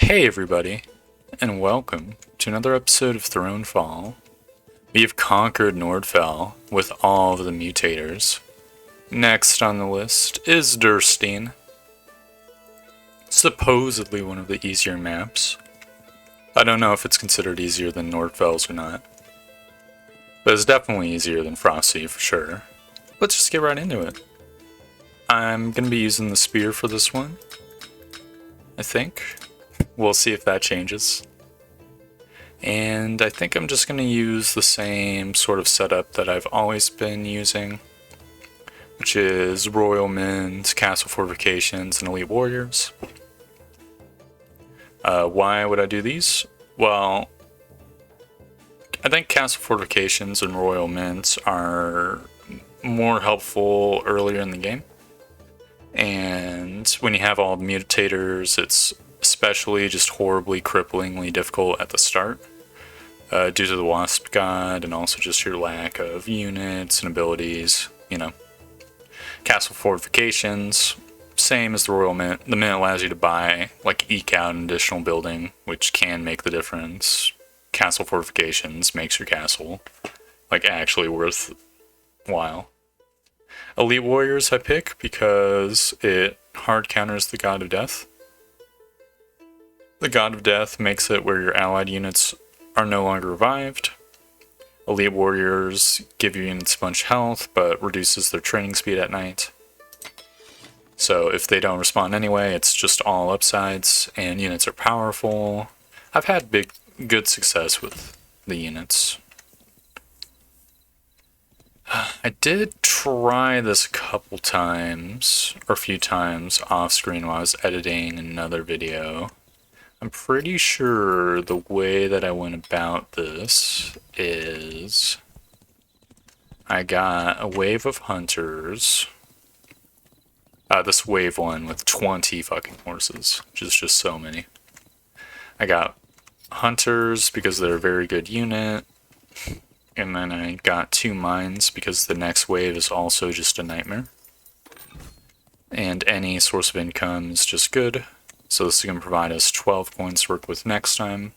Hey everybody, and welcome to another episode of Thronefall. We have conquered Nordfell with all of the mutators. Next on the list is Durstein. Supposedly one of the easier maps. I don't know if it's considered easier than Nordfell's or not. But it's definitely easier than Frosty for sure. Let's just get right into it. I'm going to be using the spear for this one, I think. We'll see if that changes. And I think I'm just going to use the same sort of setup that I've always been using, which is Royal Men's, Castle Fortifications, and Elite Warriors. Why would I do these? Well, I think Castle Fortifications and Royal Mints are more helpful earlier in the game. And when you have all the mutators, it's especially just horribly, cripplingly difficult at the start. Due to the Wasp God and also just your lack of units and abilities, you know. Castle Fortifications, same as the Royal Mint. The Mint allows you to buy, like, eke out an additional building, which can make the difference. Castle Fortifications makes your castle, like, actually worthwhile. Elite Warriors I pick because it hard counters the God of Death. The God of Death makes it where your allied units are no longer revived. Elite Warriors give your units a bunch of health, but reduces their training speed at night. So if they don't respond anyway, it's just all upsides, and units are powerful. I've had good success with the units. I did try this a couple times, or a few times off screen while I was editing another video. I'm pretty sure the way that I went about this is I got a wave of hunters. This wave one with 20 fucking horses, which is just so many. I got hunters because they're a very good unit. And then I got 2 mines because the next wave is also just a nightmare. And any source of income is just good. So this is going to provide us 12 points to work with next time.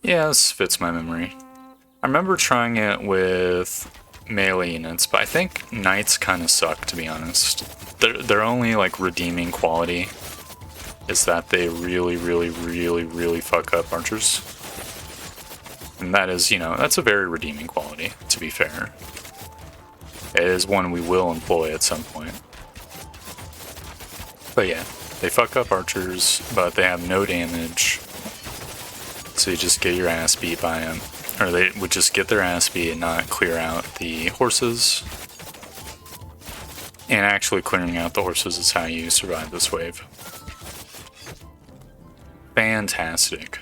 Yeah, this fits my memory. I remember trying it with melee units, but I think knights kind of suck, to be honest. Their only, like, redeeming quality is that they really fuck up archers. And that is, you know, that's a very redeeming quality, to be fair. It is one we will employ at some point. But yeah, they fuck up archers, but they have no damage. So you just get your ass beat by them. Or they would just get their ass beat and not clear out the horses. And actually clearing out the horses is how you survive this wave. Fantastic.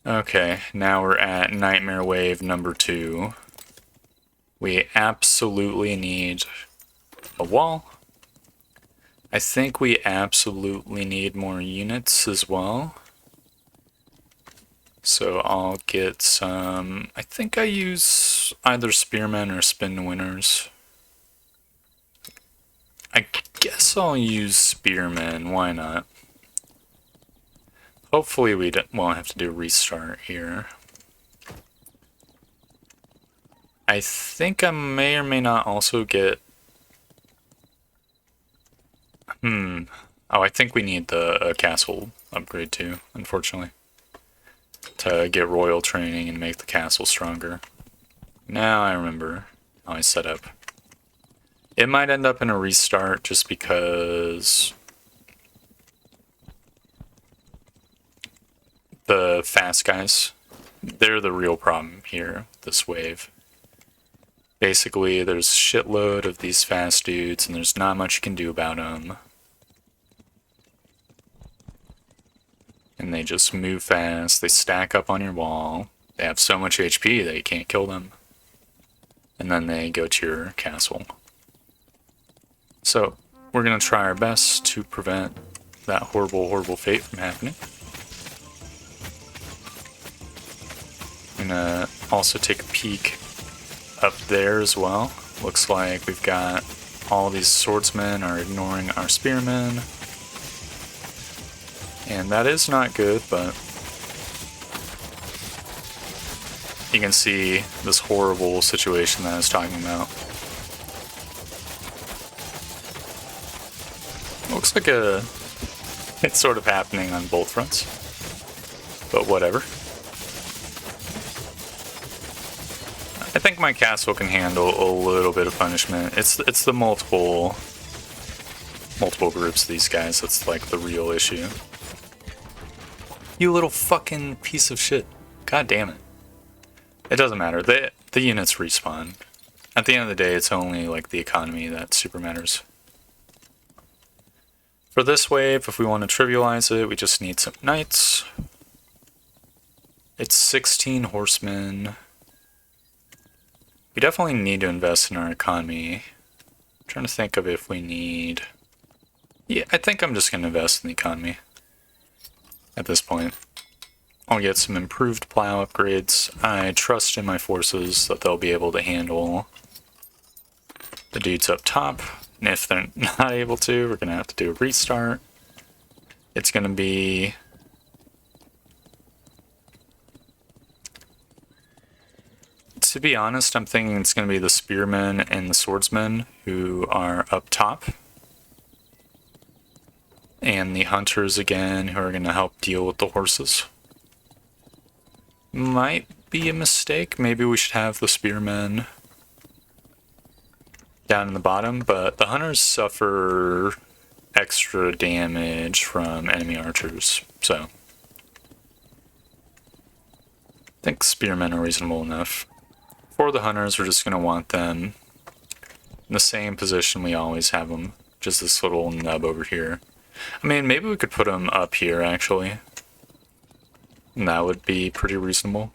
Okay, now we're at Nightmare Wave number 2. We absolutely need a wall. I think we absolutely need more units as well. So I'll get some... I think I use either Spearmen or Spin Winners. I guess I'll use Spearmen, why not? Hopefully we won't have to do a restart here. I think I may or may not also get... Oh, I think we need the castle upgrade too, unfortunately. To get royal training and make the castle stronger. Now I remember how I set up. It might end up in a restart just because... the fast guys, they're the real problem here, this wave. Basically, there's a shitload of these fast dudes, and there's not much you can do about them. And they just move fast, they stack up on your wall, they have so much HP that you can't kill them. And then they go to your castle. So, we're gonna try our best to prevent that horrible fate from happening. I'm gonna also take a peek up there as well. Looks like we've got all these swordsmen are ignoring our spearmen. And that is not good, but you can see this horrible situation that I was talking about. Looks like it's sort of happening on both fronts, but whatever. I think my castle can handle a little bit of punishment. It's the multiple groups of these guys that's like the real issue. You little fucking piece of shit. God damn it. It doesn't matter. The units respawn. At the end of the day, it's only like the economy that super matters. For this wave, if we want to trivialize it, we just need some knights. It's 16 horsemen. We definitely need to invest in our economy. I'm trying to think of if we need... Yeah, I think I'm just going to invest in the economy at this point. I'll get some improved plow upgrades. I trust in my forces that they'll be able to handle the dudes up top. And if they're not able to, we're going to have to do a restart. It's going to be... To be honest, I'm thinking it's going to be the spearmen and the swordsmen who are up top. And the hunters again, who are going to help deal with the horses. Might be a mistake. Maybe we should have the spearmen down in the bottom, but the hunters suffer extra damage from enemy archers, so I think spearmen are reasonable enough. For the hunters, we're just going to want them in the same position we always have them, just this little nub over here. I mean, maybe we could put them up here, actually. And that would be pretty reasonable.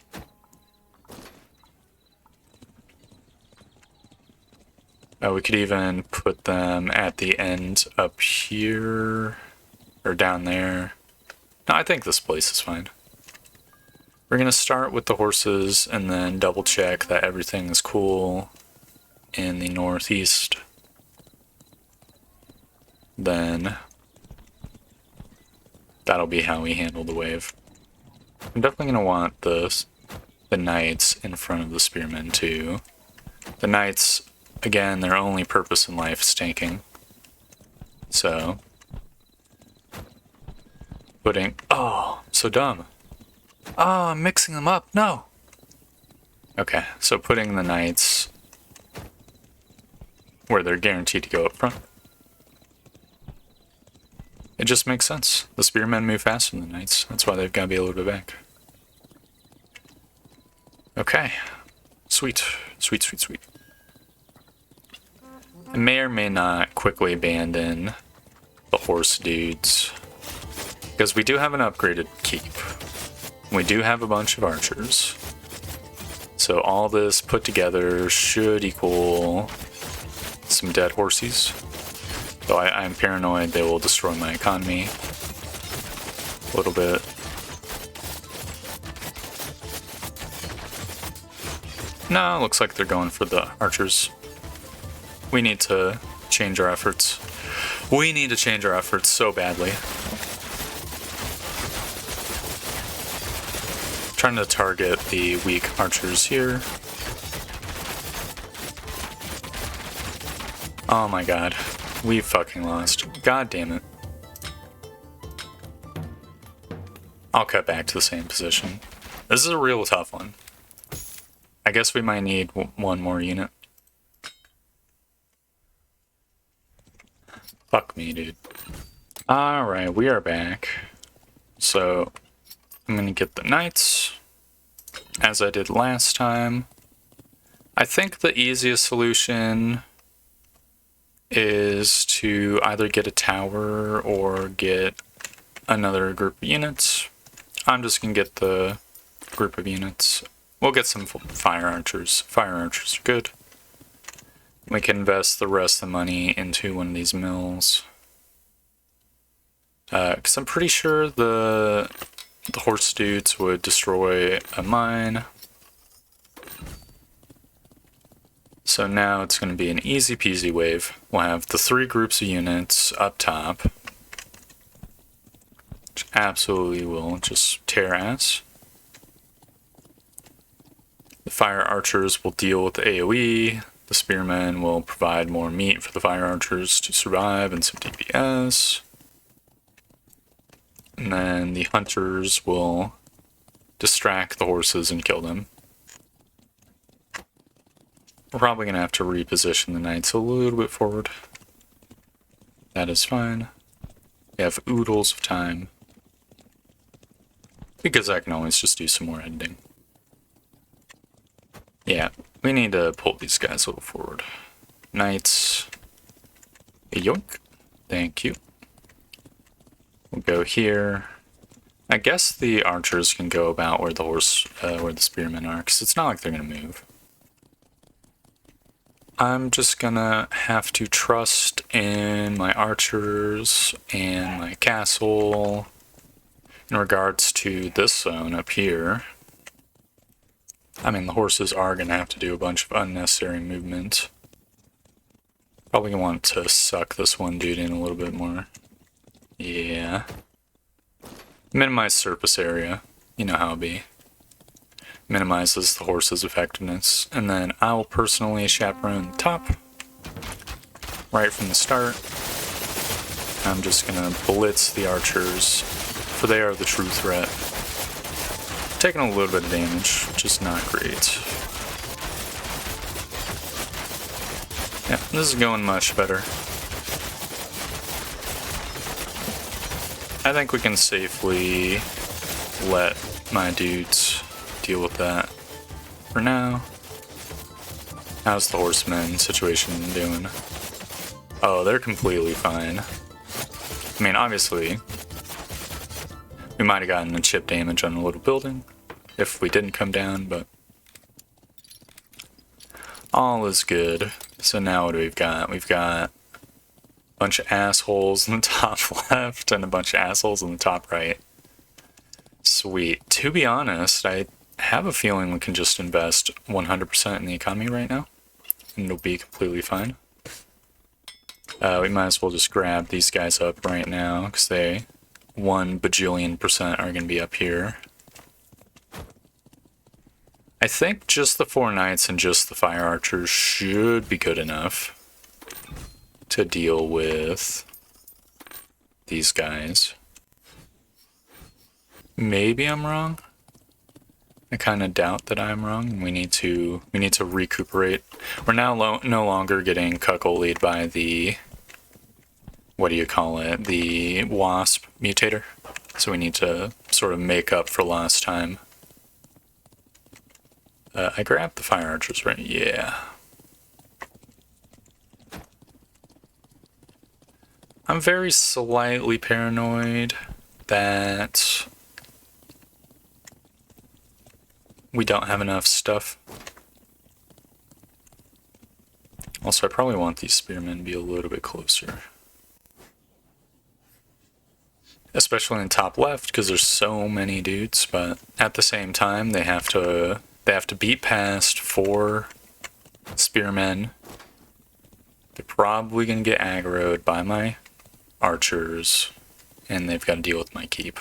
We could even put them at the end up here, or down there. No, I think this place is fine. We're going to start with the horses and then double check that everything is cool in the northeast. Then that'll be how we handle the wave. I'm definitely going to want the knights in front of the spearmen too. The knights, again, their only purpose in life is tanking. So, putting... Oh, so dumb. Oh, I'm mixing them up. No. Okay, so putting the knights where they're guaranteed to go up front. It just makes sense. The spearmen move faster than the knights. That's why they've got to be a little bit back. Okay. Sweet. Sweet, sweet, sweet. I may or may not quickly abandon the horse dudes, because we do have an upgraded keep. We do have a bunch of archers. So all this put together should equal some dead horses. So I'm paranoid they will destroy my economy a little bit. No, looks like they're going for the archers. We need to change our efforts. We need to change our efforts so badly. Trying to target the weak archers here. Oh my god. We fucking lost. God damn it. I'll cut back to the same position. This is a real tough one. I guess we might need one more unit. Fuck me, dude. Alright, we are back. So, I'm gonna get the knights, as I did last time. I think the easiest solution is to either get a tower or get another group of units. I'm just gonna get the group of units. We'll get some fire archers. Fire archers are good. We can invest the rest of the money into one of these mills. Because I'm pretty sure the horse dudes would destroy a mine. So now it's going to be an easy peasy wave. We'll have the 3 groups of units up top. absolutely will just tear ass. The fire archers will deal with the AoE. The spearmen will provide more meat for the fire archers to survive and some DPS. And then the hunters will distract the horses and kill them. We're probably going to have to reposition the knights a little bit forward. That is fine. We have oodles of time. Because I can always just do some more editing. Yeah, we need to pull these guys a little forward. Knights. Yoink. Thank you. We'll go here. I guess the archers can go about where the where the spearmen are, because it's not like they're going to move. I'm just gonna have to trust in my archers and my castle in regards to this zone up here. I mean, the horses are gonna have to do a bunch of unnecessary movement. Probably gonna want to suck this one dude in a little bit more. Yeah. Minimize surface area. You know how it'll be. Minimizes the horse's effectiveness. And then I will personally chaperone the top right from the start. I'm just gonna blitz the archers, for they are the true threat. Taking a little bit of damage, which is not great. Yeah, this is going much better. I think we can safely let my dudes deal with that for now. How's the horsemen situation doing? Oh, they're completely fine. I mean, obviously, we might have gotten a chip damage on a little building if we didn't come down, but all is good. So now what do we've got? We've got a bunch of assholes in the top left and a bunch of assholes in the top right. Sweet. To be honest, I have a feeling we can just invest 100% in the economy right now, and it'll be completely fine. We might as well just grab these guys up right now, because they 1 bajillion% are going to be up here. I think just the 4 knights and just the fire archers should be good enough to deal with these guys. Maybe I'm wrong. I kind of doubt that I'm wrong. We need to recuperate. We're now no longer getting cuckolded by the, what do you call it, the wasp mutator. So we need to sort of make up for lost time. I grabbed the fire archers, right? Yeah. I'm very slightly paranoid that we don't have enough stuff. Also, I probably want these spearmen to be a little bit closer. Especially in top left, because there's so many dudes, but at the same time, they have to beat past 4 spearmen. They're probably going to get aggroed by my archers, and they've got to deal with my keep.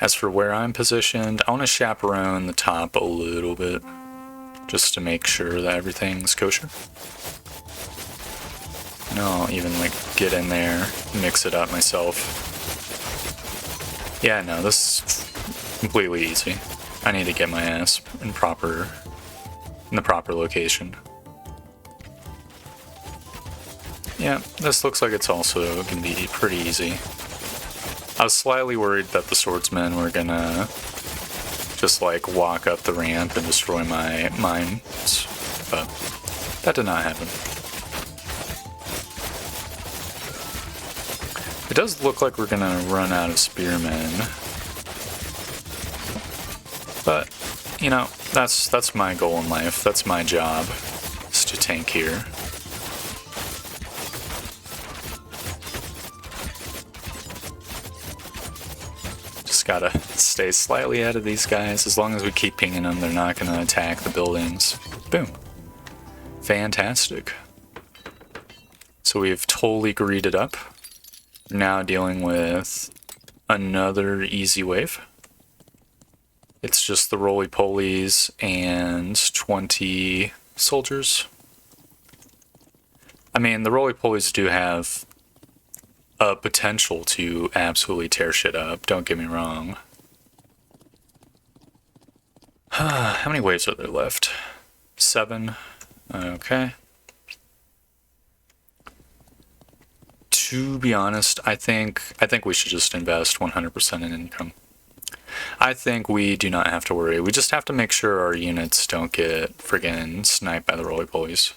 As for where I'm positioned, I want to chaperone the top a little bit, just to make sure that everything's kosher. And I'll even like get in there, mix it up myself. Yeah, no, this is completely easy. I need to get my ass in the proper location. Yeah, this looks like it's also going to be pretty easy. I was slightly worried that the swordsmen were gonna just like walk up the ramp and destroy my mines, but that did not happen. It does look like we're gonna run out of spearmen, but you know, that's my goal in life. That's my job, is to tank here. Gotta stay slightly ahead of these guys. As long as we keep pinging them, they're not gonna attack the buildings. Boom. Fantastic. So we've totally greeded up. We're now dealing with another easy wave. It's just the roly-polies and 20 soldiers. I mean, the roly-polies do have a potential to absolutely tear shit up, don't get me wrong. How many waves are there left? 7. Okay. To be honest, I think we should just invest 100% in income. I think we do not have to worry. We just have to make sure our units don't get friggin' sniped by the roly-polies.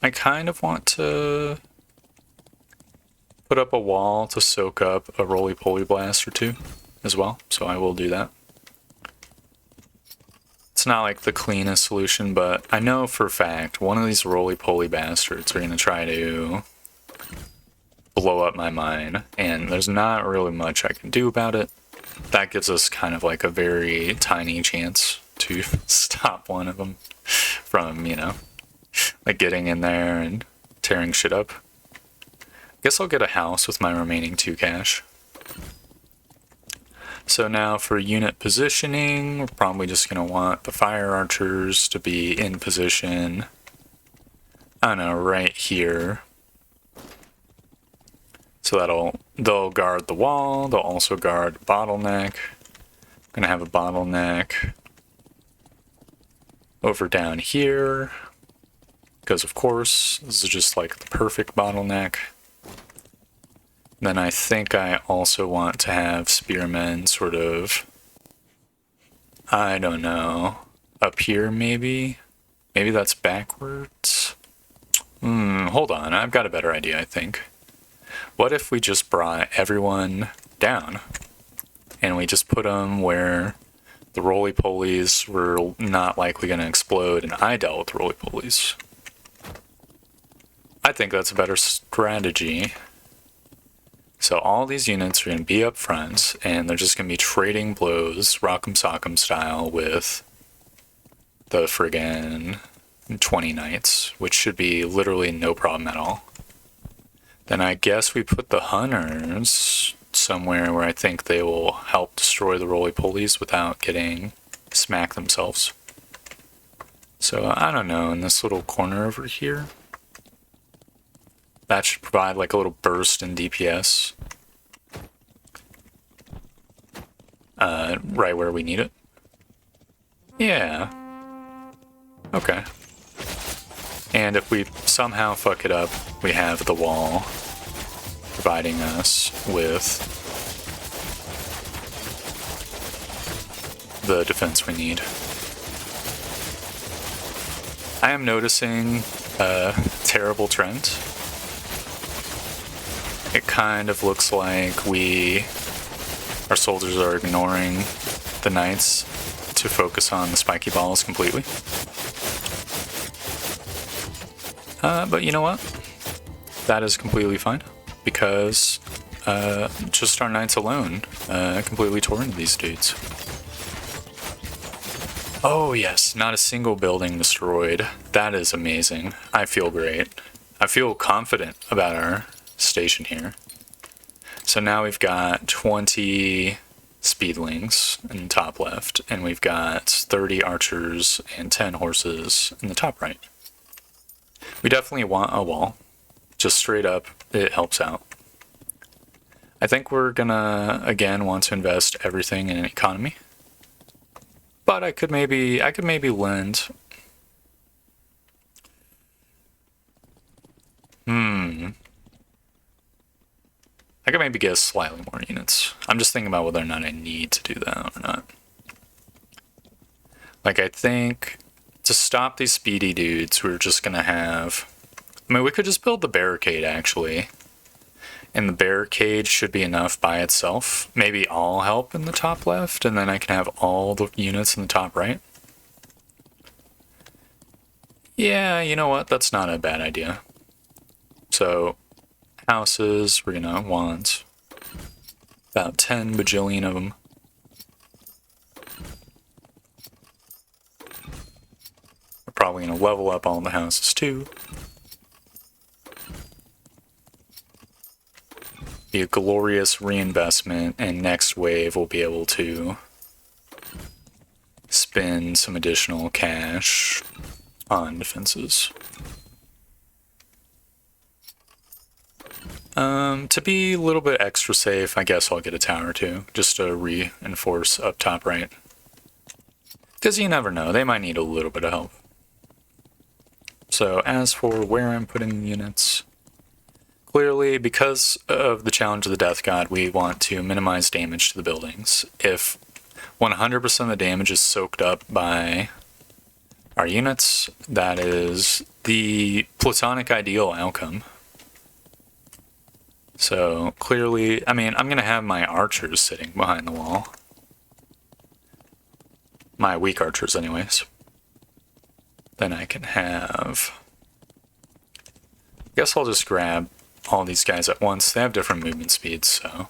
I kind of want to put up a wall to soak up a roly-poly blast or two as well, so I will do that. It's not like the cleanest solution, but I know for a fact one of these roly-poly bastards are going to try to blow up my mine, and there's not really much I can do about it. That gives us kind of like a very tiny chance to stop one of them from, you know, like getting in there and tearing shit up. I guess I'll get a house with my remaining 2 cash. So now for unit positioning, we're probably just going to want the fire archers to be in position, I don't know, right here. So they'll guard the wall, they'll also guard the bottleneck. I'm going to have a bottleneck over down here, because of course, this is just like the perfect bottleneck. Then I think I also want to have spearmen sort of, I don't know, up here maybe? Maybe that's backwards? Hold on, I've got a better idea, I think. What if we just brought everyone down and we just put them where the roly-polies were not likely going to explode and I dealt with the roly-polies? I think that's a better strategy. So all these units are going to be up front, and they're just going to be trading blows, rock'em sock'em style, with the friggin' 20 knights, which should be literally no problem at all. Then I guess we put the hunters somewhere where I think they will help destroy the roly-polies without getting smacked themselves. So I don't know, in this little corner over here, that should provide like a little burst in DPS. Right where we need it. Yeah. Okay. And if we somehow fuck it up, we have the wall providing us with the defense we need. I am noticing a terrible trend. It kind of looks like our soldiers are ignoring the knights to focus on the spiky balls completely. But you know what? That is completely fine, because just our knights alone completely tore into these dudes. Oh yes, not a single building destroyed. That is amazing. I feel great. I feel confident about our station here. So now we've got 20 speedlings in the top left, and we've got 30 archers and 10 horses in the top right. We definitely want a wall. Just straight up, it helps out. I think we're gonna, again, want to invest everything in economy. But I could maybe lend... I could maybe get slightly more units. I'm just thinking about whether or not I need to do that or not. Like, I think to stop these speedy dudes, we're just gonna have... I mean, we could just build the barricade, actually. And the barricade should be enough by itself. Maybe I'll help in the top left, and then I can have all the units in the top right. Yeah, you know what? That's not a bad idea. So... houses, we're gonna want about 10 bajillion of them. We're probably gonna level up all the houses too. be a glorious reinvestment, and next wave we'll be able to spend some additional cash on defenses. To be a little bit extra safe, I guess I'll get a tower too, just to reinforce up top right. Because you never know, they might need a little bit of help. So as for where I'm putting units, clearly because of the challenge of the Death God, we want to minimize damage to the buildings. If 100% of the damage is soaked up by our units, that is the platonic ideal outcome. So clearly, I mean, I'm going to have my archers sitting behind the wall. My weak archers anyways. Then I can have... I guess I'll just grab all these guys at once. They have different movement speeds, so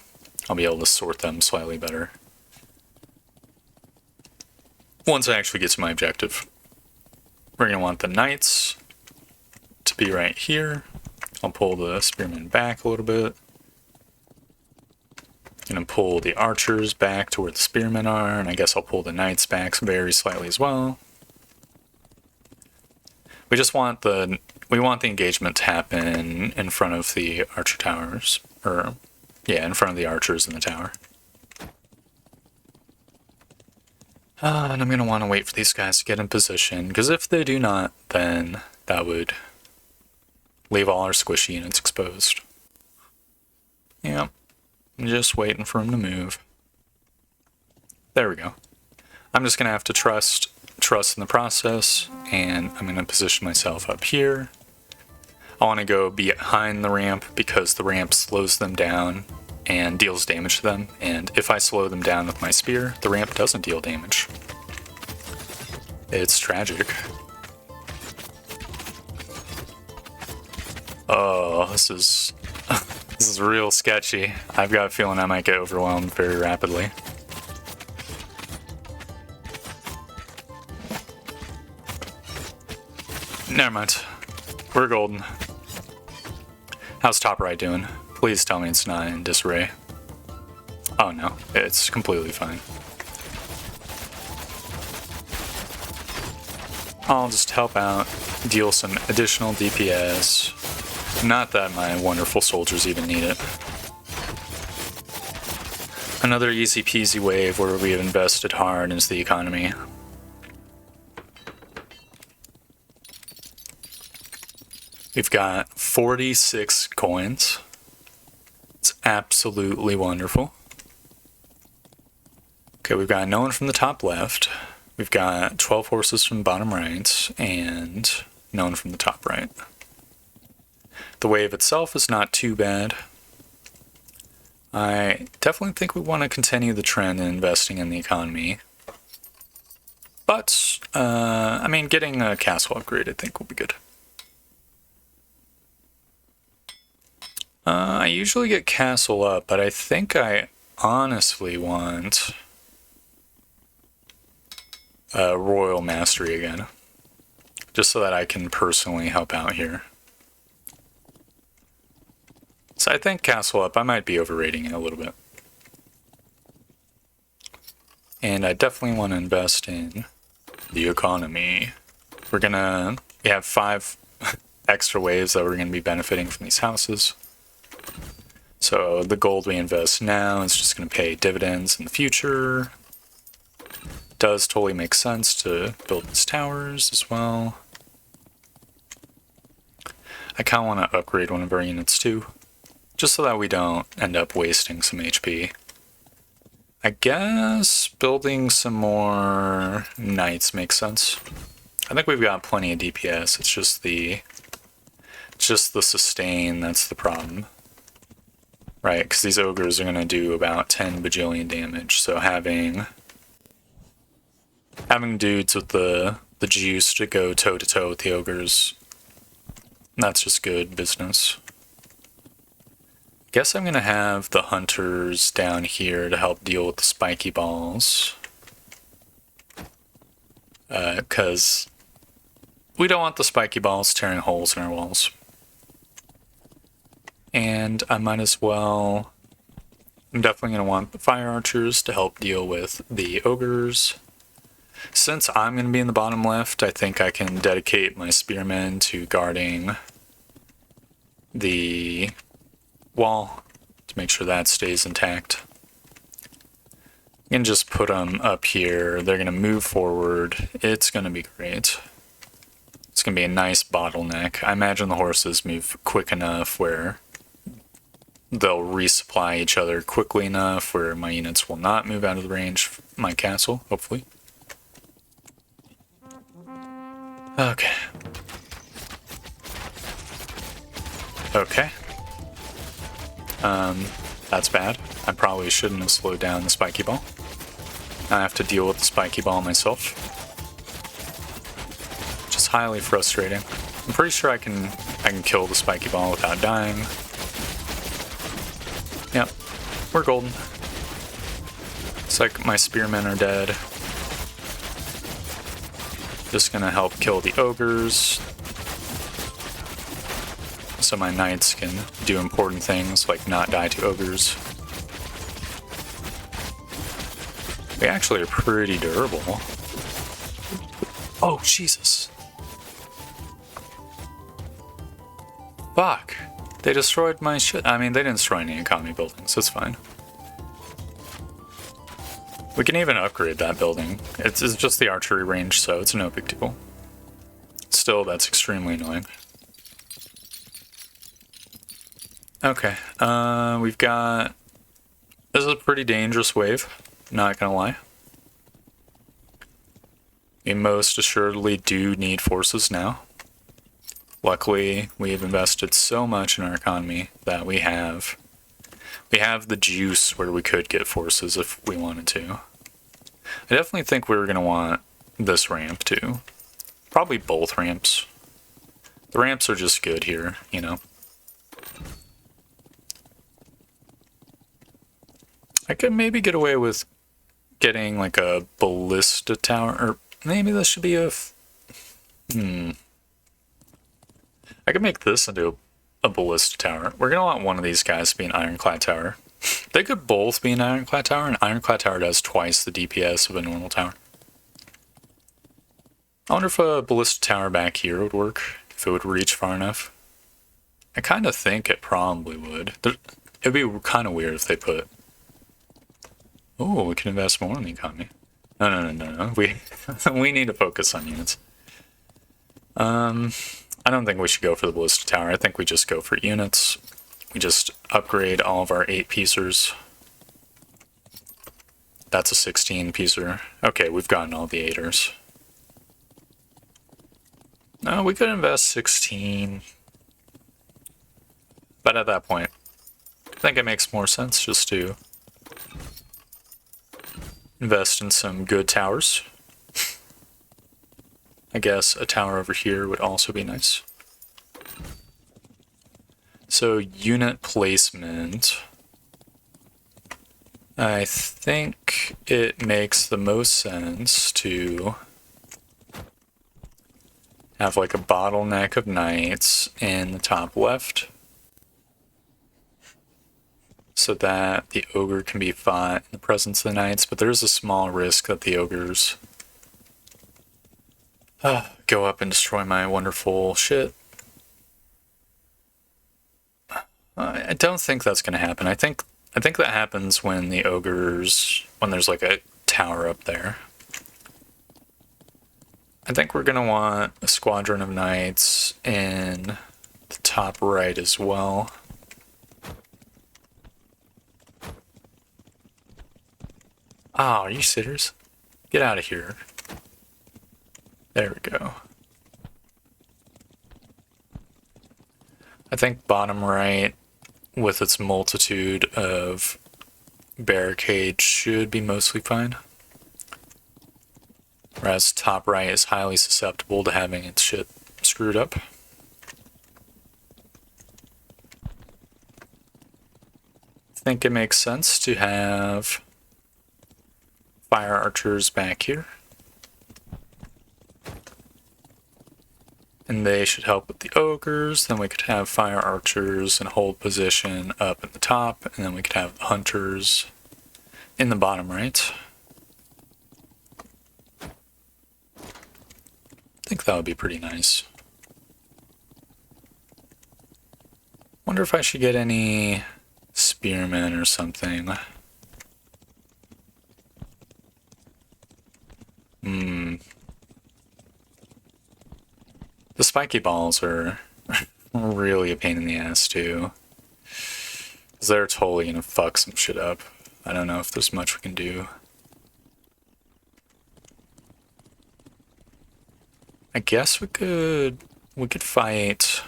I'll be able to sort them slightly better once I actually get to my objective. We're going to want the knights to be right here. I'll pull the spearmen back a little bit. I'm going to pull the archers back to where the spearmen are, and I guess I'll pull the knights back very slightly as well. We just want the engagement to happen in front of the archer towers, or yeah, in front of the archers in the tower. And I'm going to want to wait for these guys to get in position, because if they do not, then that would leave all our squishy units exposed. Yeah, I'm just waiting for them to move. There we go. I'm just going to have to trust in the process, and I'm going to position myself up here. I want to go behind the ramp because the ramp slows them down and deals damage to them, and if I slow them down with my spear, the ramp doesn't deal damage. It's tragic. Oh, this is this is real sketchy. I've got a feeling I might get overwhelmed very rapidly. Never mind. We're golden. How's top right doing? Please tell me it's not in disarray. Oh no, it's completely fine. I'll just help out, deal some additional DPS. Not that my wonderful soldiers even need it. Another easy peasy wave where we have invested hard into the economy. We've got 46 coins. It's absolutely wonderful. Okay, we've got no one from the top left. We've got 12 horses from the bottom right, and no one from the top right. The wave itself is not too bad. I definitely think we want to continue the trend in investing in the economy. But, I mean, getting a castle upgrade I think will be good. I usually get castle up, but I think I honestly want royal mastery again. Just so that I can personally help out here. So I think castle up, I might be overrating it a little bit. And I definitely want to invest in the economy. We have 5 extra waves that we're going to be benefiting from these houses. So the gold we invest now is just going to pay dividends in the future. Does totally make sense to build these towers as well. I kind of want to upgrade one of our units too, just so that we don't end up wasting some HP. I guess building some more knights makes sense. I think we've got plenty of DPS, it's just the sustain that's the problem. Right, because these ogres are going to do about 10 bajillion damage, so having dudes with the juice to go toe-to-toe with the ogres, that's just good business. Guess I'm going to have the hunters down here to help deal with the spiky balls. Because we don't want the spiky balls tearing holes in our walls. And I might as well... I'm definitely going to want the fire archers to help deal with the ogres. Since I'm going to be in the bottom left, I think I can dedicate my spearmen to guarding the wall to make sure that stays intact. I can just put them up here. They're going to move forward. It's going to be great. It's going to be a nice bottleneck. I imagine the horses move quick enough where they'll resupply each other quickly enough where my units will not move out of the range of my castle, hopefully. Okay. Okay. That's bad. I probably shouldn't have slowed down the spiky ball. I have to deal with the spiky ball myself. Which is highly frustrating. I'm pretty sure I can kill the spiky ball without dying. Yep, we're golden. It's like my spearmen are dead. Just gonna help kill the ogres, so my knights can do important things like not die to ogres. We actually are pretty durable. Oh, Jesus. Fuck. They destroyed my shit. I mean, they didn't destroy any economy buildings. It's fine. We can even upgrade that building. It's just the archery range, so it's no big deal. Still, that's extremely annoying. Okay, we've got... This is a pretty dangerous wave, not gonna lie. We most assuredly do need forces now. Luckily, we've invested so much in our economy that we have the juice where we could get forces if we wanted to. I definitely think we were going to want this ramp too. Probably both ramps. The ramps are just good here, you know. I could maybe get away with getting like a ballista tower, or maybe this should be a... I could make this into a ballista tower. We're going to want one of these guys to be an ironclad tower. They could both be an ironclad tower. An ironclad tower does twice the DPS of a normal tower. I wonder if a ballista tower back here would work, if it would reach far enough. I kind of think it probably would. It'd be kind of weird if they put... Oh, we can invest more in the economy. No. We need to focus on units. I don't think we should go for the ballista tower. I think we just go for units. We just upgrade all of our 8-piecers. That's a 16-piecer. Okay, we've gotten all the 8ers. No, we could invest 16. But at that point, I think it makes more sense just to invest in some good towers. I guess a tower over here would also be nice. So unit placement. I think it makes the most sense to have like a bottleneck of knights in the top left, so that the ogre can be fought in the presence of the knights, but there's a small risk that the ogres go up and destroy my wonderful shit. I don't think that's going to happen. I think that happens when the ogres, when there's like a tower up there. I think we're going to want a squadron of knights in the top right as well. Oh, are you serious? Get out of here. There we go. I think bottom right, with its multitude of barricades, should be mostly fine. Whereas top right is highly susceptible to having its shit screwed up. I think it makes sense to have fire archers back here. And They should help with the ogres. Then we could have fire archers and hold position up at the top, and then we could have the hunters in the bottom right. I think that would be pretty nice. Wonder if I should get any spearmen or something. The spiky balls are really a pain in the ass too. 'Cause they're totally gonna fuck some shit up. I don't know if there's much we can do. I guess we could fight.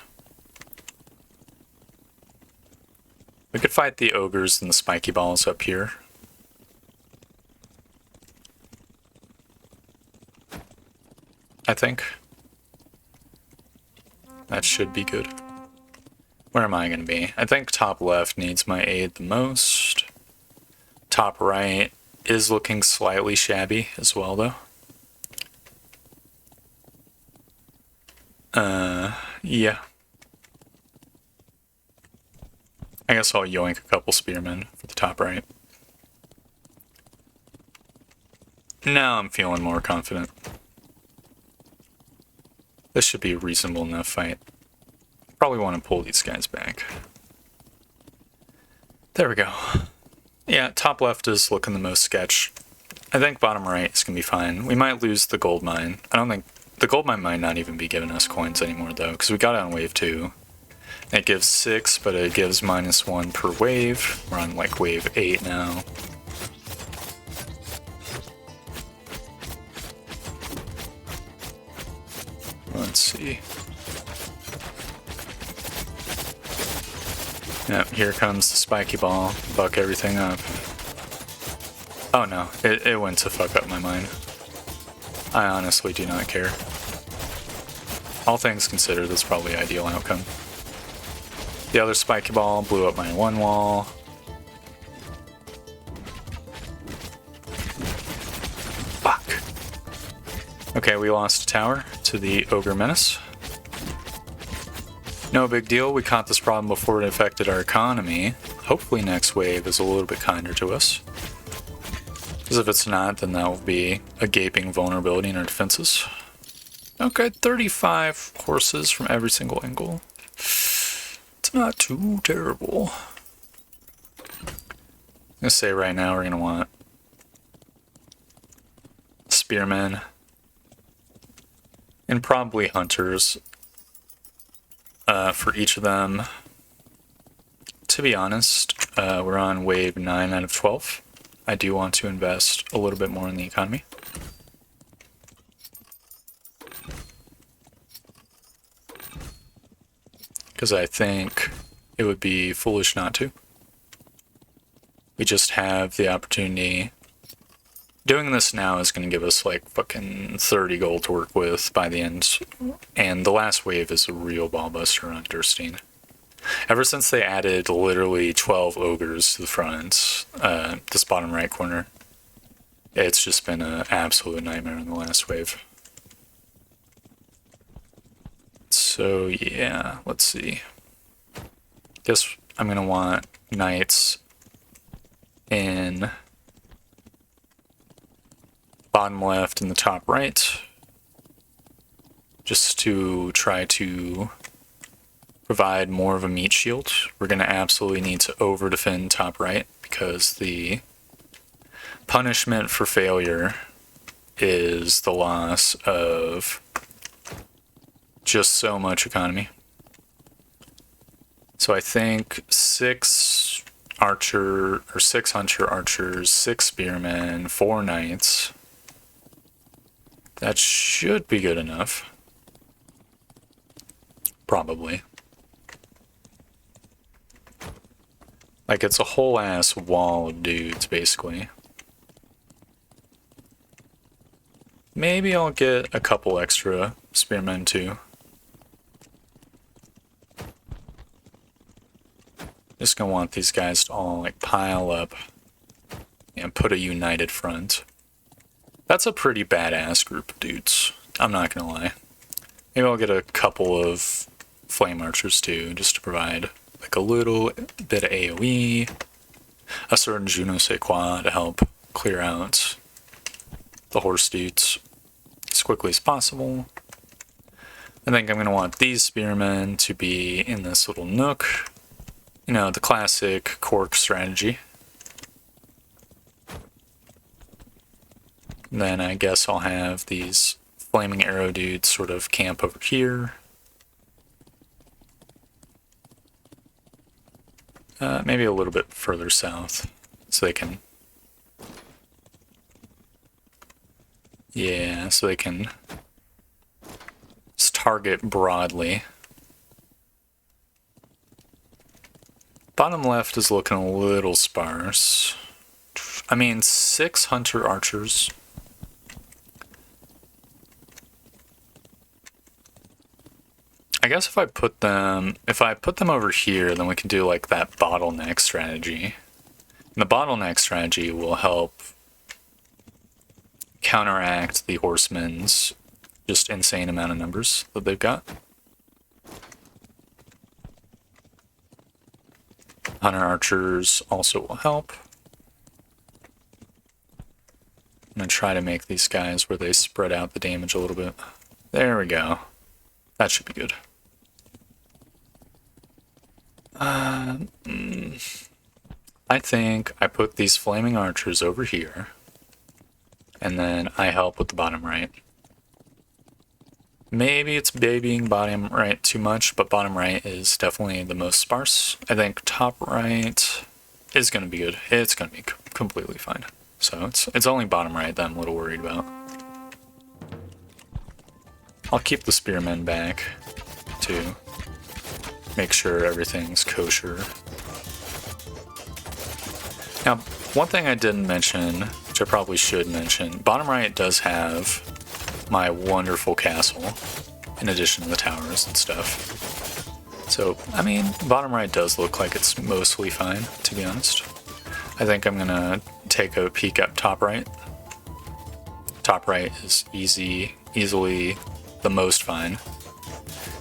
We could fight the ogres and the spiky balls up here. I think. That should be good. Where am I going to be? I think top left needs my aid the most. Top right is looking slightly shabby as well, though. Yeah. I guess I'll yoink a couple spearmen for the top right. Now I'm feeling more confident. This should be a reasonable enough fight. Probably want to pull these guys back. There we go. Yeah, top left is looking the most sketch. I think bottom right is going to be fine. We might lose the gold mine. I don't think... The gold mine might not even be giving us coins anymore, though, because we got it on wave 2. It gives 6, but it gives -1 per wave. We're on, like, wave 8 now. Let's see. Yep, here comes the spiky ball. Buck everything up. Oh no, it went to fuck up my mine. I honestly do not care. All things considered, that's probably the ideal outcome. The other spiky ball blew up my one wall. Fuck. Okay, we lost a tower to the Ogre Menace. No big deal, we caught this problem before it affected our economy. Hopefully next wave is a little bit kinder to us. Because if it's not, then that will be a gaping vulnerability in our defenses. Okay, 35 horses from every single angle. It's not too terrible. I'm gonna say right now we're gonna want spearmen and probably hunters for each of them. To be honest, we're on wave 9 out of 12. I do want to invest a little bit more in the economy. Because I think it would be foolish not to. We just have the opportunity. Doing this now is going to give us like fucking 30 gold to work with by the end. And the last wave is a real ball buster on Durstein. Ever since they added literally 12 ogres to the front, this bottom right corner, it's just been an absolute nightmare in the last wave. So yeah, let's see. Guess I'm going to want knights in bottom left and the top right, just to try to provide more of a meat shield. We're going to absolutely need to over-defend top right, because the punishment for failure is the loss of just so much economy. So I think 6 archer, or 6 hunter archers, 6 spearmen, 4 knights. That should be good enough. Probably. Like, it's a whole ass wall of dudes, basically. Maybe I'll get a couple extra spearmen, too. Just gonna want these guys to all, like, pile up and put a united front. That's a pretty badass group of dudes. I'm not gonna lie. Maybe I'll get a couple of flame archers too, just to provide like a little bit of AoE. A certain je ne sais quoi to help clear out the horse dudes as quickly as possible. I think I'm going to want these spearmen to be in this little nook. You know, the classic cork strategy. Then I guess I'll have these flaming arrow dudes sort of camp over here. Maybe a little bit further south, so they can... Yeah, so they can just target broadly. Bottom left is looking a little sparse. I mean, 6 hunter archers. I guess if I put them over here, then we can do like that bottleneck strategy. And the bottleneck strategy will help counteract the horsemen's just insane amount of numbers that they've got. Hunter archers also will help. I'm going to try to make these guys where they spread out the damage a little bit. There we go. That should be good. I think I put these flaming archers over here, and then I help with the bottom right. Maybe it's babying bottom right too much, but bottom right is definitely the most sparse. I think top right is going to be good. It's going to be completely fine. So it's only bottom right that I'm a little worried about. I'll keep the spearmen back to make sure everything's kosher. Now, one thing I didn't mention, which I probably should mention, bottom right does have my wonderful castle, in addition to the towers and stuff. So, I mean, bottom right does look like it's mostly fine, to be honest. I think I'm gonna take a peek at top right. Top right is easily the most fine.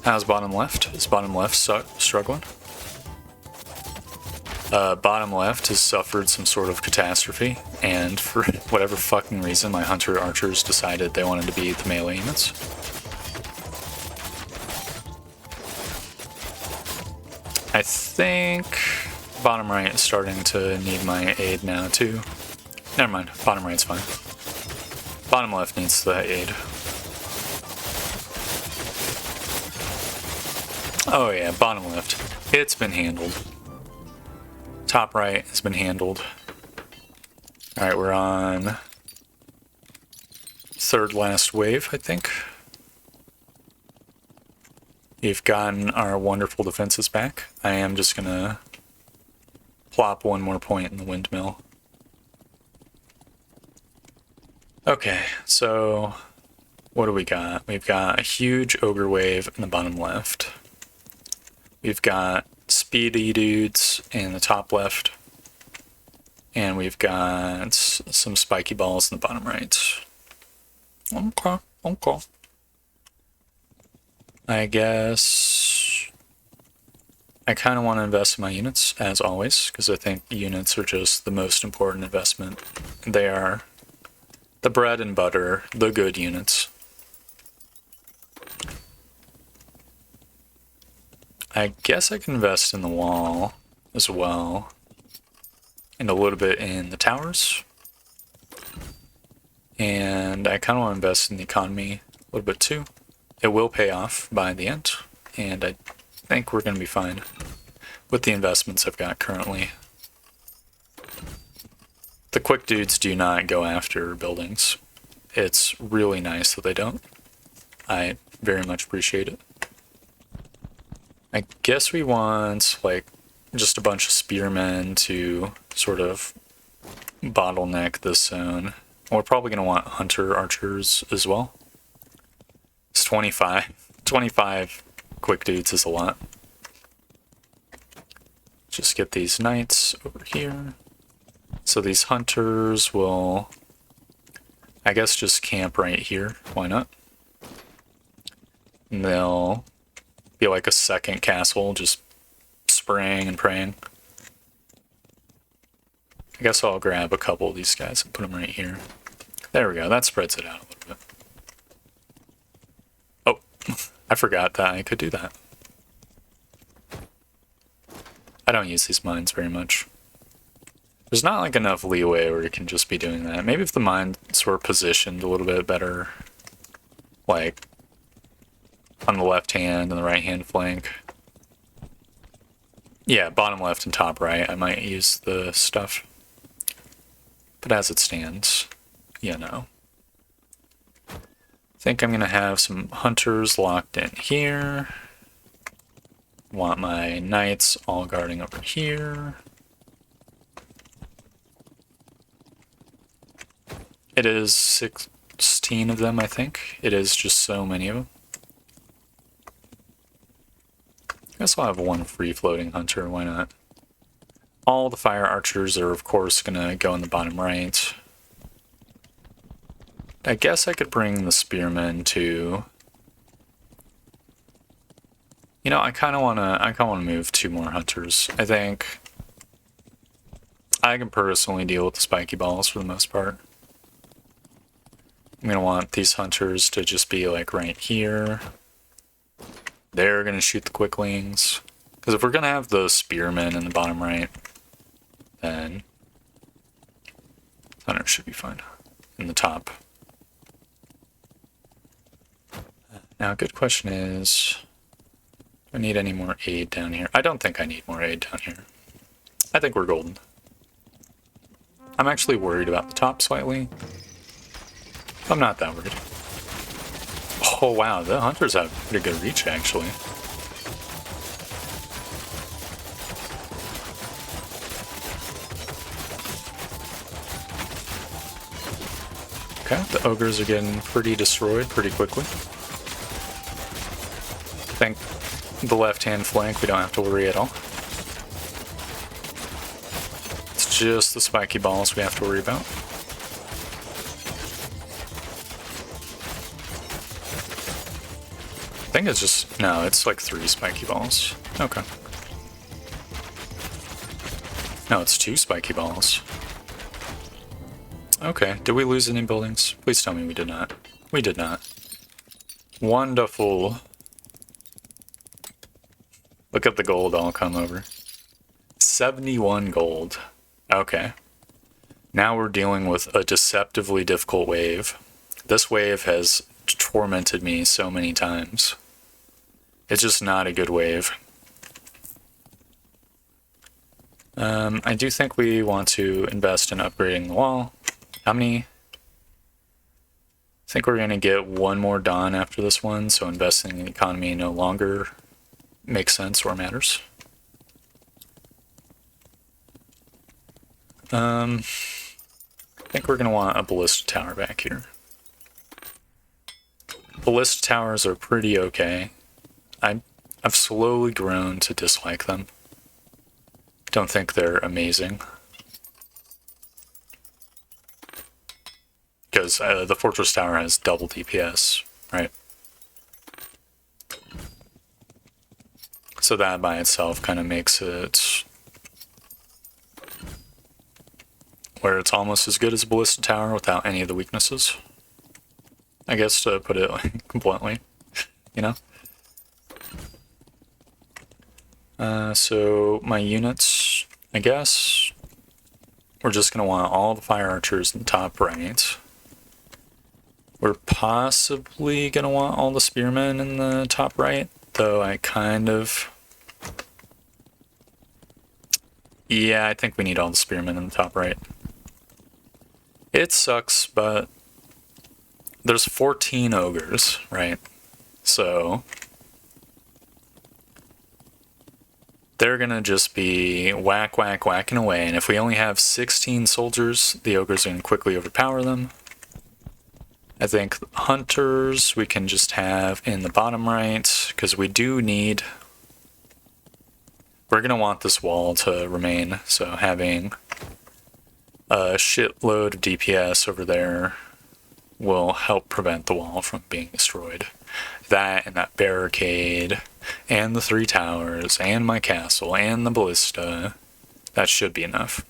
How's bottom left? Is bottom left struggling? Bottom left has suffered some sort of catastrophe, and for whatever fucking reason, my hunter archers decided they wanted to be the melee units. I think bottom right is starting to need my aid now too. Never mind, bottom right's fine. Bottom left needs the aid. Oh yeah, bottom left. It's been handled. Top right has been handled. Alright, we're on third last wave, I think. We've gotten our wonderful defenses back. I am just gonna plop one more point in the windmill. Okay, so what do we got? We've got a huge ogre wave in the bottom left. We've got speedy dudes in the top left. And we've got some spiky balls in the bottom right. Okay. I guess I kind of want to invest in my units, as always, because I think units are just the most important investment. They are the bread and butter, the good units. I guess I can invest in the wall as well, and a little bit in the towers. And I kind of want to invest in the economy a little bit too. It will pay off by the end, and I think we're going to be fine with the investments I've got currently. The quick dudes do not go after buildings. It's really nice that they don't. I very much appreciate it. I guess we want, like, just a bunch of spearmen to sort of bottleneck this zone. We're probably going to want hunter archers as well. It's 25. 25 quick dudes is a lot. Just get these knights over here. So these hunters will, I guess, just camp right here. Why not? And they'll be like a second castle, just spraying and praying. I guess I'll grab a couple of these guys and put them right here. There we go, that spreads it out a little bit. Oh, I forgot that I could do that. I don't use these mines very much. There's not like enough leeway where you can just be doing that. Maybe if the mines were positioned a little bit better, like on the left hand and the right hand flank. Yeah, bottom left and top right, I might use the stuff. But as it stands, you know. I think I'm gonna have some hunters locked in here. Want my knights all guarding over here. It is 16 of them, I think. It is just so many of them. I guess I'll have one free-floating hunter, why not? All the fire archers are, of course, gonna go in the bottom right. I guess I could bring the spearmen to... You know, I kind of want to move 2 more hunters. I think I can personally deal with the spiky balls for the most part. I'm going to want these hunters to just be like right here. They're going to shoot the quicklings. Because if we're going to have the spearmen in the bottom right, then hunters should be fine in the top. Now, a good question is... Do I need any more aid down here? I don't think I need more aid down here. I think we're golden. I'm actually worried about the top slightly. I'm not that worried. Oh wow, the hunters have pretty good reach actually. Okay, the ogres are getting pretty destroyed pretty quickly. I think the left-hand flank we don't have to worry at all. It's just the spiky balls we have to worry about. I think it's just... no, it's like 3 spiky balls. Okay. No, it's 2 spiky balls. Okay, did we lose any buildings? Please tell me we did not. We did not. Wonderful. Look at the gold all come over. 71 gold. Okay. Now we're dealing with a deceptively difficult wave. This wave has tormented me so many times. It's just not a good wave. I do think we want to invest in upgrading the wall. How many? I think we're going to get 1 more Dawn after this one, so investing in the economy no longer makes sense or matters. I think we're going to want a ballista tower back here. Ballista towers are pretty okay. I've slowly grown to dislike them. Don't think they're amazing. Because the fortress tower has double DPS, right? So that by itself kind of makes it where it's almost as good as a ballista tower without any of the weaknesses. I guess to put it bluntly, you know? So my units, I guess, we're just going to want all the fire archers in the top right. We're possibly going to want all the spearmen in the top right, though I kind of... Yeah, I think we need all the spearmen in the top right. It sucks, but there's 14 ogres, right? So they're gonna just be whack, whack, whacking away, and if we only have 16 soldiers, the ogres are gonna quickly overpower them. I think hunters we can just have in the bottom right, because we do need... We're gonna want this wall to remain, so having a shitload of DPS over there will help prevent the wall from being destroyed. I that and that barricade, and the 3 towers, and my castle, and the ballista, that should be enough.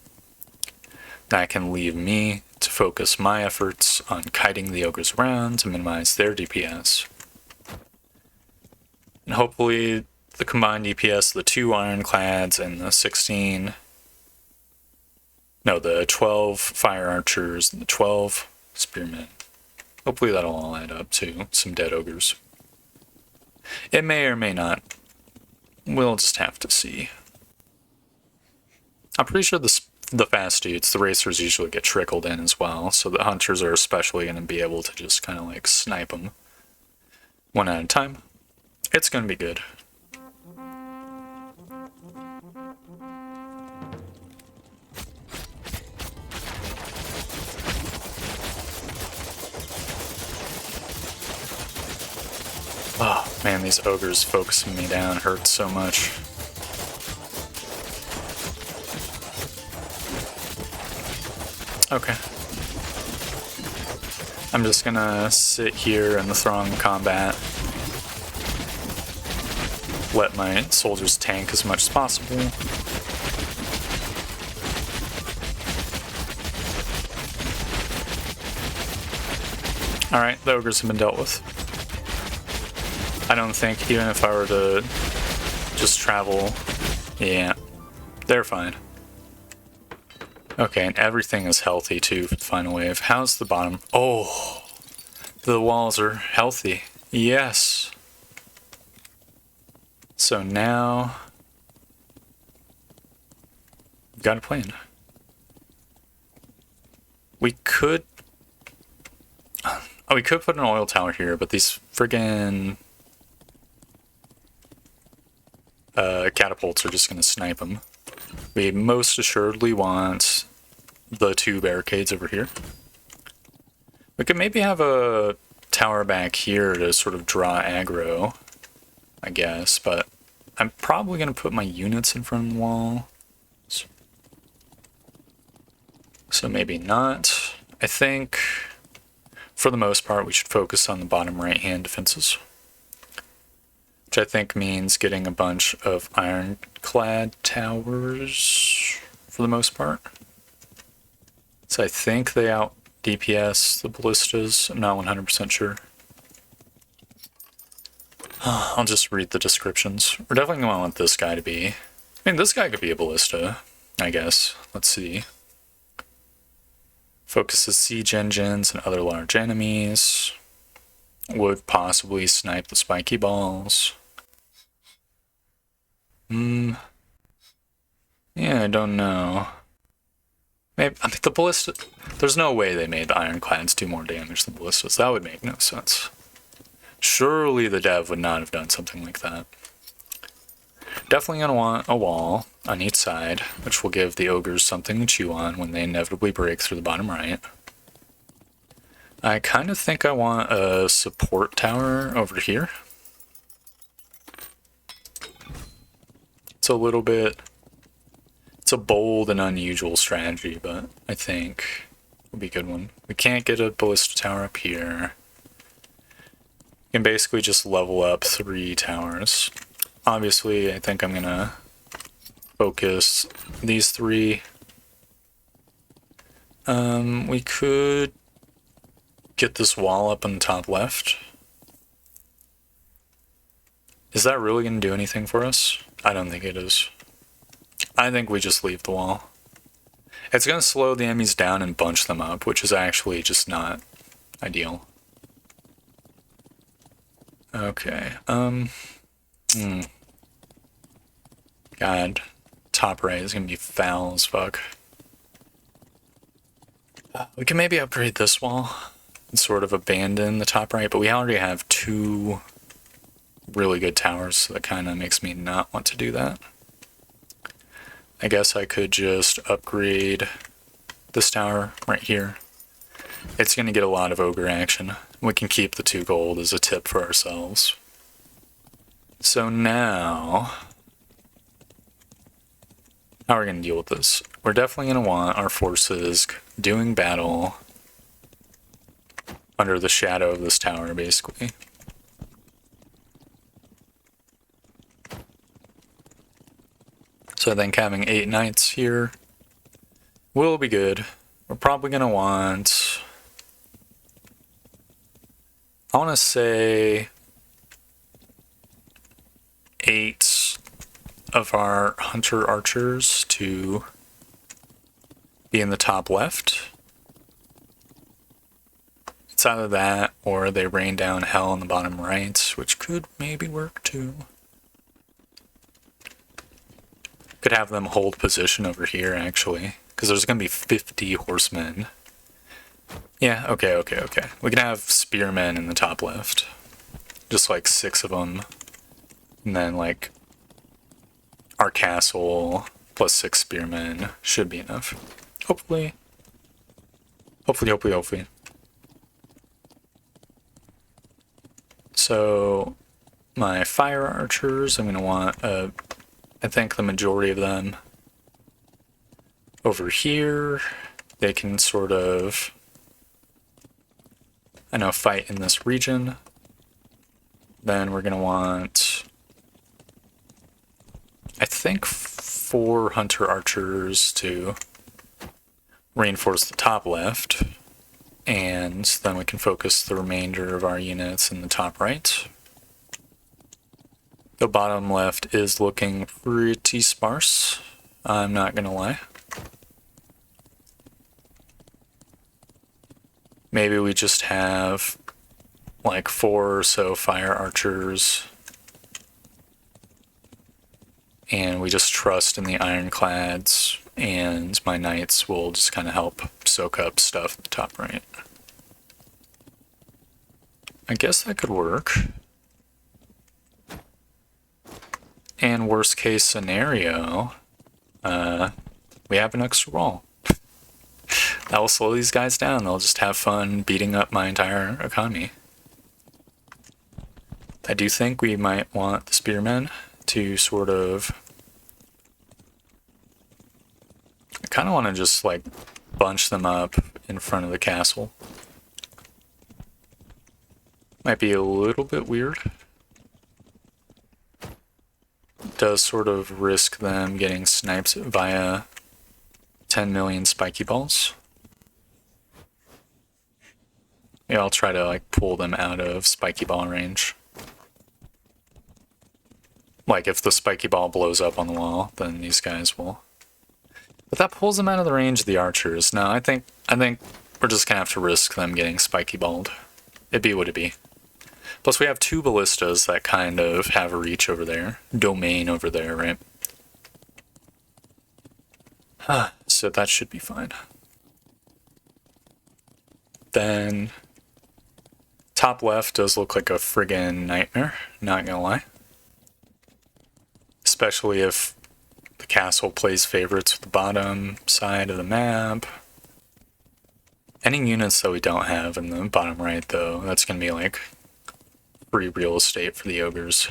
That can leave me to focus my efforts on kiting the ogres around to minimize their DPS. And hopefully the combined DPS of the 2 ironclads and the 12 fire archers and the 12 spearmen. Hopefully that'll all add up to some dead ogres. It may or may not. We'll just have to see. I'm pretty sure the fast dudes, the racers, usually get trickled in as well, so the hunters are especially going to be able to just kind of like snipe them one at a time. It's going to be good. Oh man, these ogres focusing me down hurts so much. Okay. I'm just gonna sit here in the throng combat. Let my soldiers tank as much as possible. Alright, the ogres have been dealt with. I don't think, even if I were to just travel, yeah, they're fine. Okay, and everything is healthy too for the final wave. How's the bottom? Oh, the walls are healthy. Yes. So now we've got a plan. We could put an oil tower here, but these friggin' catapults are just gonna snipe them. We most assuredly want the 2 barricades over here. We could maybe have a tower back here to sort of draw aggro, I guess, but I'm probably going to put my units in front of the wall. So maybe not. I think, for the most part, we should focus on the bottom right-hand defenses. Which I think means getting a bunch of ironclad towers for the most part. So I think they out DPS the ballistas. I'm not 100% sure. I'll just read the descriptions. We're definitely going to want this guy to be... I mean, this guy could be a ballista, I guess. Let's see. Focuses siege engines and other large enemies. Would possibly snipe the spiky balls. Yeah, I don't know. Maybe, I mean, the ballista... There's no way they made the ironclads do more damage than ballistas. That would make no sense. Surely the dev would not have done something like that. Definitely going to want a wall on each side, which will give the ogres something to chew on when they inevitably break through the bottom right. I kind of think I want a support tower over here. It's a little bit... It's a bold and unusual strategy, but I think it'll be a good one. We can't get a ballista tower up here. You can basically just level up 3 towers. Obviously, I think I'm gonna focus these 3. We could get this wall up on the top left. Is that really gonna do anything for us? I don't think it is. I think we just leave the wall. It's going to slow the enemies down and bunch them up, which is actually just not ideal. Okay, God, top right is going to be foul as fuck. We can maybe upgrade this wall and sort of abandon the top right, but we already have 2 really good towers, so that kind of makes me not want to do that. I guess I could just upgrade this tower right here. It's going to get a lot of ogre action. We can keep the 2 gold as a tip for ourselves. So now, how are we going to deal with this? We're definitely going to want our forces doing battle under the shadow of this tower, basically. So I think having 8 knights here will be good. We're probably going to want, I want to say 8 of our hunter archers to be in the top left. It's either that or they rain down hell in the bottom right, which could maybe work too. Could have them hold position over here actually, because there's going to be 50 horsemen. Yeah, okay. We can have spearmen in the top left. Just like 6 of them. And then like our castle plus 6 spearmen should be enough. Hopefully. So my fire archers, I'm going to want, I think the majority of them over here. They can sort of, I know, fight in this region. Then we're going to want, I think, 4 hunter archers to reinforce the top left. And then we can focus the remainder of our units in the top right. The bottom left is looking pretty sparse, I'm not gonna lie. Maybe we just have like 4 or so fire archers and we just trust in the ironclads, and my knights will just kind of help soak up stuff at the top right. I guess that could work. And worst case scenario, we have an extra wall. That will slow these guys down. They'll just have fun beating up my entire economy. I do think we might want the spearmen to sort of, I kind of want to just like bunch them up in front of the castle. Might be a little bit weird. Does sort of risk them getting sniped via 10 million spiky balls. Yeah, I'll try to like pull them out of spiky ball range. Like if the spiky ball blows up on the wall, then these guys will. But that pulls them out of the range of the archers. No, I think we're just gonna have to risk them getting spiky balled. It be what it be. Plus we have 2 ballistas that kind of have a reach over there. Domain over there, right? So that should be fine. Then top left does look like a friggin' nightmare, not gonna lie. Especially if the castle plays favorites with the bottom side of the map. Any units that we don't have in the bottom right though, that's gonna be like free real estate for the ogres.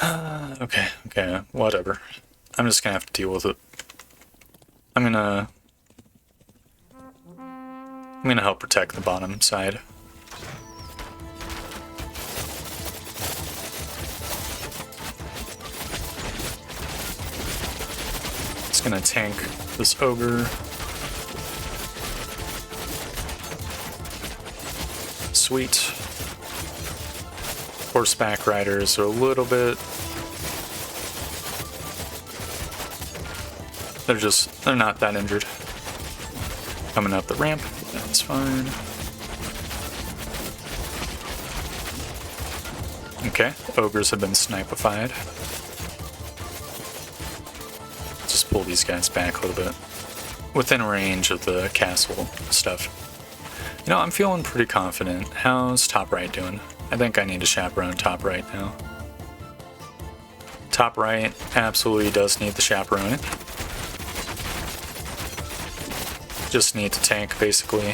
Okay, whatever. I'm just gonna have to deal with it. I'm gonna help protect the bottom side. It's gonna tank this ogre. Sweet. Horseback riders are a little bit, they're not that injured. Coming up the ramp, that's fine. Okay, ogres have been snipified. Just pull these guys back a little bit. Within range of the castle stuff. You know, I'm feeling pretty confident. How's top right doing? I think I need to chaperone top right now. Top right absolutely does need the chaperoning. Just need to tank, basically.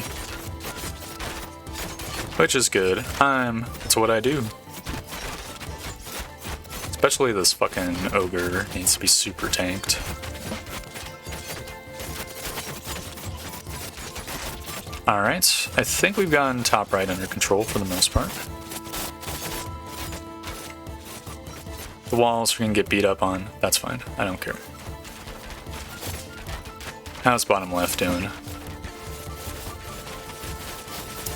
Which is good. It's what I do. Especially this fucking ogre needs to be super tanked. Alright, I think we've gotten top right under control for the most part. The walls are gonna get beat up on. That's fine. I don't care. How's bottom left doing?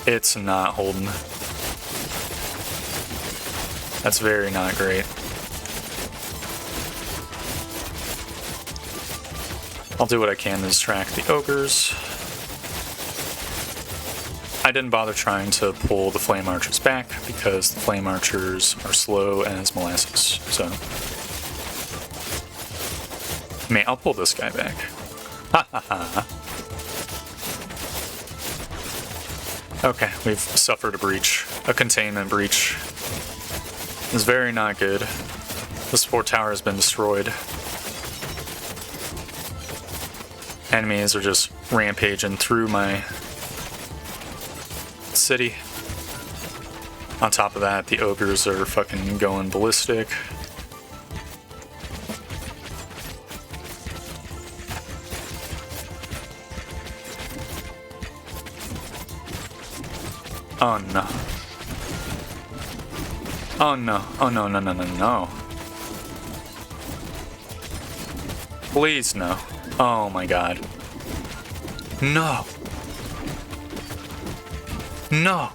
It's not holding. That's very not great. I'll do what I can to distract the ogres. I didn't bother trying to pull the flame archers back because the flame archers are slow as molasses, so. I mean, I'll pull this guy back. Ha ha ha. Okay, we've suffered a breach. A containment breach. It's very not good. This fort tower has been destroyed. Enemies are just rampaging through my city. On top of that, the ogres are fucking going ballistic. Oh no. Oh no. Oh no, no, no, no, no. Please no. Oh my god. No. No.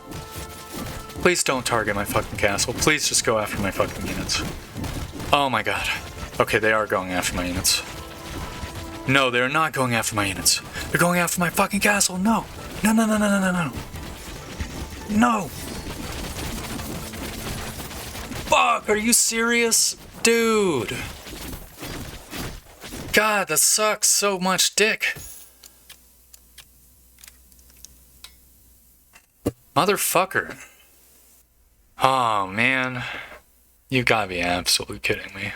Please don't target my fucking castle. Please just go after my fucking units. Oh my god. Okay, they are going after my units. No, they're not going after my units. They're going after my fucking castle. No. No, no, no, no, no, no, no. No! Fuck, are you serious? Dude! God, that sucks so much dick. Motherfucker. Oh, man. You gotta be absolutely kidding me.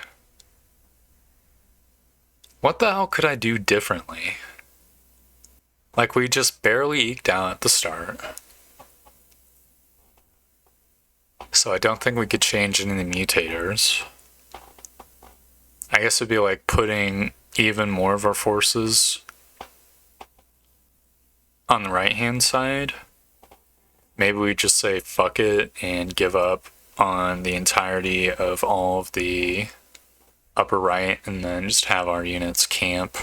What the hell could I do differently? Like, we just barely eked out at the start. So I don't think we could change any of the mutators. I guess it'd be like putting even more of our forces on the right-hand side. Maybe we just say fuck it and give up on the entirety of all of the upper right and then just have our units camp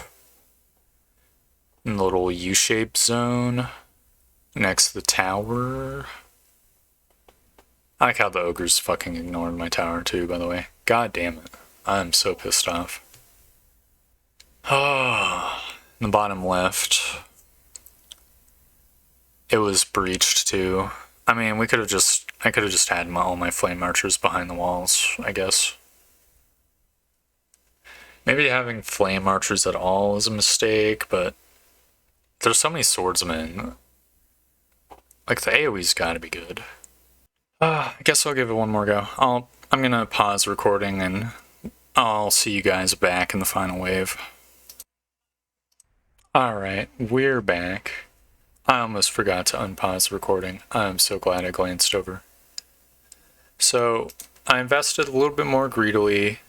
in the little U-shaped zone next to the tower. I like how the ogres fucking ignored my tower too, by the way. God damn it. I'm so pissed off. Oh, in the bottom left. It was breached too. I mean, I could have just had all my flame archers behind the walls, I guess. Maybe having flame archers at all is a mistake, but there's so many swordsmen. Like, the AoE's gotta be good. I guess I'll give it one more go. I'm gonna pause recording and I'll see you guys back in the final wave. Alright, we're back. I almost forgot to unpause the recording. I'm so glad I glanced over. So, I invested a little bit more greedily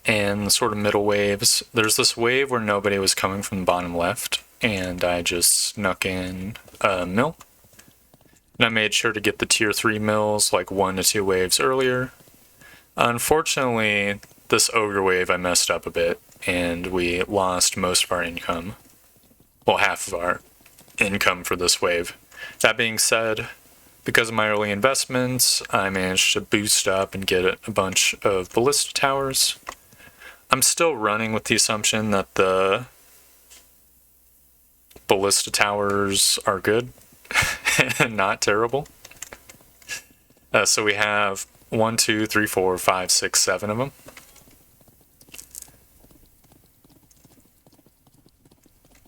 in the sort of middle waves. There's this wave where nobody was coming from the bottom left, and I just snuck in a mill. And I made sure to get the tier 3 mills like 1 to 2 waves earlier. Unfortunately, this ogre wave I messed up a bit, and we lost most of our income. Well, half of our income for this wave. That being said, because of my early investments, I managed to boost up and get a bunch of ballista towers. I'm still running with the assumption that the ballista towers are good and not terrible. So we have 1, 2, 3, 4, 5, 6, 7 of them.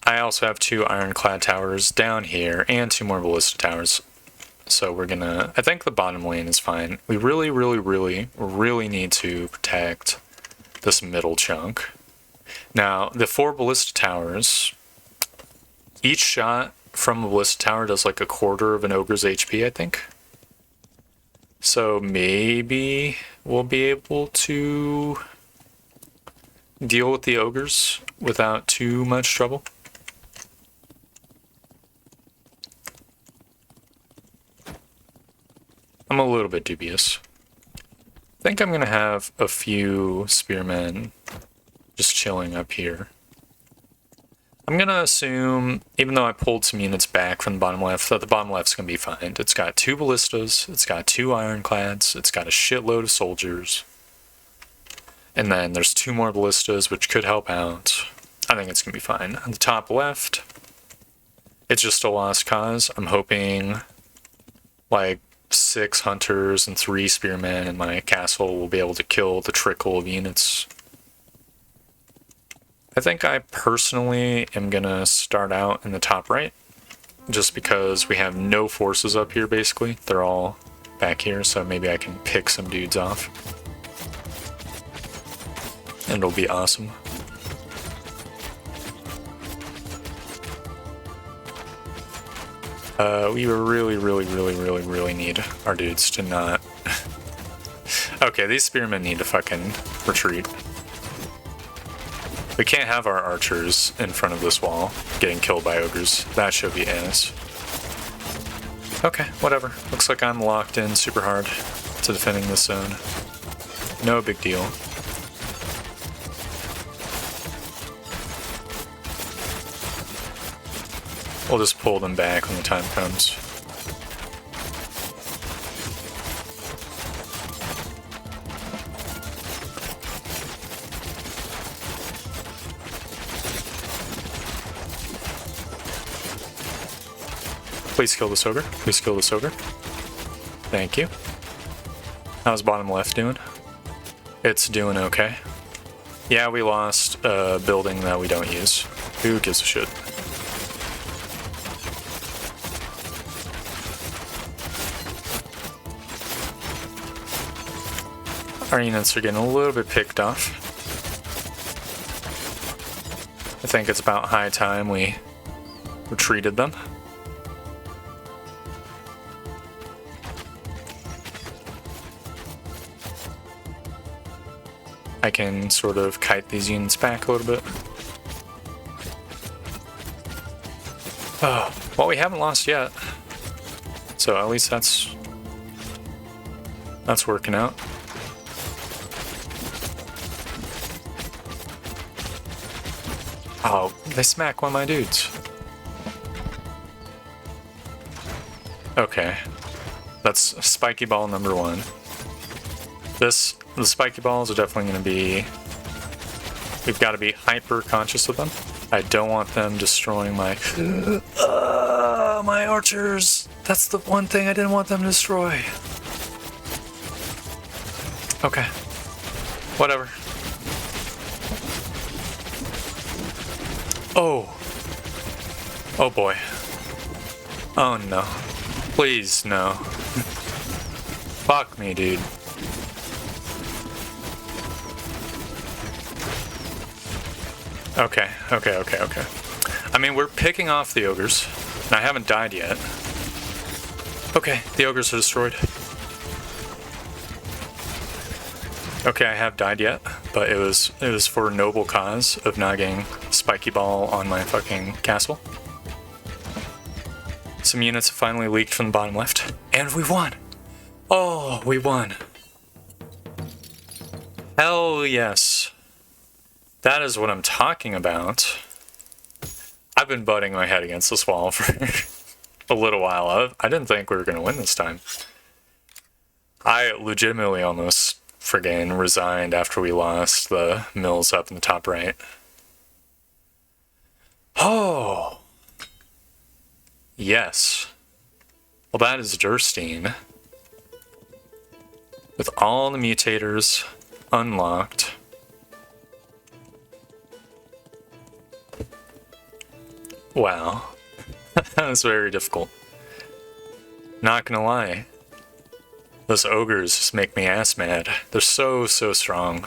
I also have 2 ironclad towers down here and 2 more ballista towers. So we're gonna, I think the bottom lane is fine. We really need to protect this middle chunk. Now, the 4 ballista towers, each shot from a ballista tower does like a quarter of an ogre's HP, I think. So maybe we'll be able to deal with the ogres without too much trouble. I'm a little bit dubious. think I'm gonna have a few spearmen just chilling up here. I'm gonna assume, even though I pulled some units back from the bottom left, that the bottom left's gonna be fine. It's got 2 ballistas, it's got 2 ironclads, it's got a shitload of soldiers. And then there's 2 more ballistas, which could help out. I think it's gonna be fine. On the top left, it's just a lost cause. I'm hoping like 6 hunters and 3 spearmen in my castle will be able to kill the trickle of units. I think I personally am gonna start out in the top right, just because we have no forces up here basically. They're all back here, so maybe I can pick some dudes off. And it'll be awesome. We really need our dudes to not... Okay, these spearmen need to fucking retreat. We can't have our archers in front of this wall getting killed by ogres. That should be ass. Okay, whatever. Looks like I'm locked in super hard to defending this zone. No big deal. We'll just pull them back when the time comes. Please kill this ogre. Please kill this ogre. Thank you. How's bottom left doing? It's doing okay. Yeah, we lost a building that we don't use. Who gives a shit? Our units are getting a little bit picked off. I think it's about high time we retreated them. I can sort of kite these units back a little bit. Oh, well, we haven't lost yet. So at least that's working out. Oh, they smack one of my dudes. Okay. That's spiky ball number 1. The spiky balls are definitely going to be... We've got to be hyper conscious of them. I don't want them destroying my... my archers! That's the one thing I didn't want them to destroy. Okay. Whatever. Oh. Oh boy. Oh no. Please, no. Fuck me, dude. Okay. I mean, we're picking off the ogres, and I haven't died yet. Okay, the ogres are destroyed. Okay, I have died yet, but it was for a noble cause of not getting spiky ball on my fucking castle. Some units have finally leaked from the bottom left, and we won! Oh, we won. Hell yes. That is what I'm talking about. I've been butting my head against this wall for a little while. I didn't think we were going to win this time. I legitimately almost friggin' resigned after we lost the mills up in the top right. Oh! Yes. Well, that is Durstein. With all the mutators unlocked. Wow. That was very difficult. Not gonna lie. Those ogres just make me ass mad. They're so strong.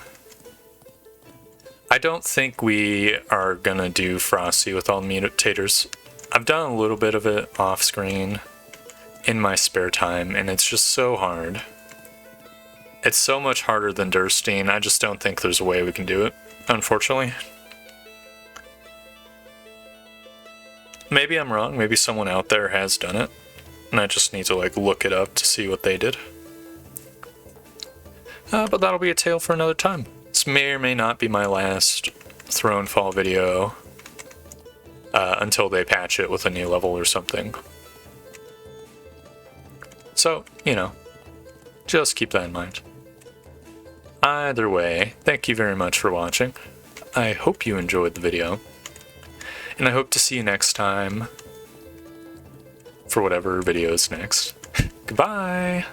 I don't think we are gonna do Frosty with all the mutators. I've done a little bit of it off screen in my spare time, and it's just so hard. It's so much harder than Durstein. I just don't think there's a way we can do it, unfortunately. Maybe I'm wrong. Maybe someone out there has done it, and I just need to like look it up to see what they did. But that'll be a tale for another time. This may or may not be my last Thronefall video until they patch it with a new level or something. So, you know, just keep that in mind. Either way, thank you very much for watching. I hope you enjoyed the video, and I hope to see you next time for whatever video is next. Goodbye!